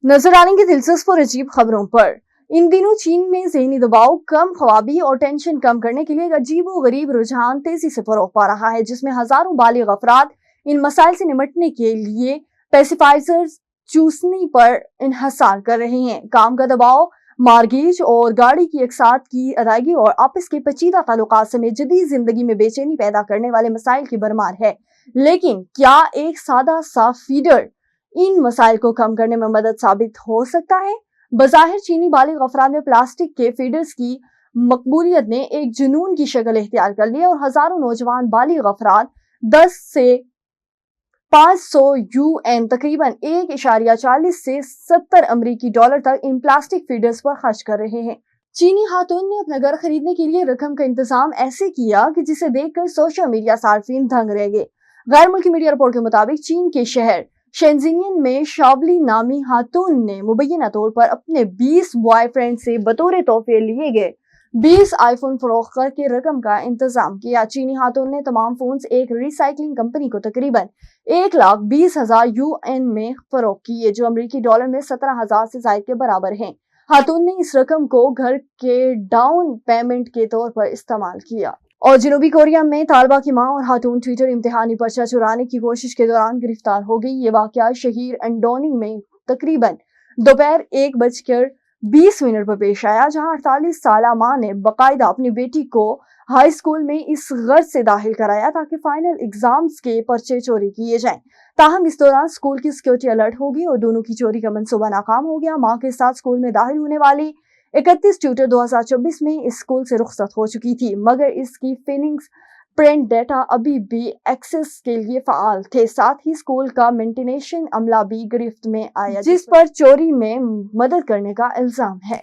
नजर आएंगे दिलचस्प और अजीब खबरों पर। इन दिनों चीन में ज़हनी दबाव, कम ख्वाबी और टेंशन कम करने के लिए एक अजीबोगरीब रुझान तेजी से फरोग पा रहा है, जिसमें हजारों बालिग अफराद इन मसाइल से निपटने के लिए पेसिफाइजर्स चूसने पर इन्हसार कर रहे हैं। काम का दबाव, मार्गेज और गाड़ी की एकसाथ की अदायगी और आपस के पेचीदा ताल्लुकात समेत जदीद जिंदगी में बेचैनी पैदा करने वाले मसाइल की भरमार है। लेकिन क्या एक सादा सा फीडर इन मसाइल को कम करने में मदद साबित हो सकता है? बज़ाहिर चीनी बालिग अफराद में प्लास्टिक के फीडर्स की मकबूलियत ने एक जुनून की शक्ल इख्तियार कर ली और हजारों नौजवान बालिग अफराद 10 से 500 UN तकरीबन 1.40 से 70 अमरीकी डॉलर तक इन प्लास्टिक फीडर्स पर खर्च कर रहे हैं। चीनी खातून ने अपना घर खरीदने के लिए रकम का इंतजाम ऐसे किया कि जिसे देखकर सोशल मीडिया सार्फिन दंग रह गए। गैर मुल्की मीडिया रिपोर्ट के मुताबिक चीन के शहर शेंजियन में शावली नामी खातून ने मुबैना तौर पर अपने 20 बॉयफ्रेंड से बतौर तोहफे लिए गए 20 आईफोन फरोख्त करके रकम का इंतजाम किया। चीनी खातून ने तमाम फोन्स एक रिसाइकलिंग कंपनी को तकरीबन 1,20,000 UN में फरोख्त किए, जो अमरीकी डॉलर में 17,000 से ज्यादा के बराबर हैं। खातून ने इस रकम को घर के डाउन पेमेंट के तौर पर इस्तेमाल किया। और जनूबी कोरिया में तालबा की मां और खातून ट्विटर इम्तिहानी पर्चा चुराने की कोशिश के दौरान गिरफ्तार हो गई। ये वाकया शहर अंडोनी में तकरीबन दोपहर 1:20 पर पेश आया, जहां 48 साला मां ने बाकायदा अपनी बेटी को हाई स्कूल में इस गर्ज से दाखिल कराया ताकि फाइनल एग्जाम्स के पर्चे चोरी किए जाएं। ताहम इस दौरान स्कूल की सिक्योरिटी अलर्ट हो गई और दोनों की चोरी का मंसूबा नाकाम हो गया। मां के साथ स्कूल में दाखिल होने वाली 31 ट्यूटर 2024 में इस स्कूल से रुखसत हो चुकी थी, मगर इसकी फिनिक्स प्रिंट डेटा अभी भी एक्सेस के लिए फाल थे। साथ ही स्कूल का मेंटेनेशन अमला भी गिरफ्त में आया, जिस पर चोरी में मदद करने का इल्जाम है।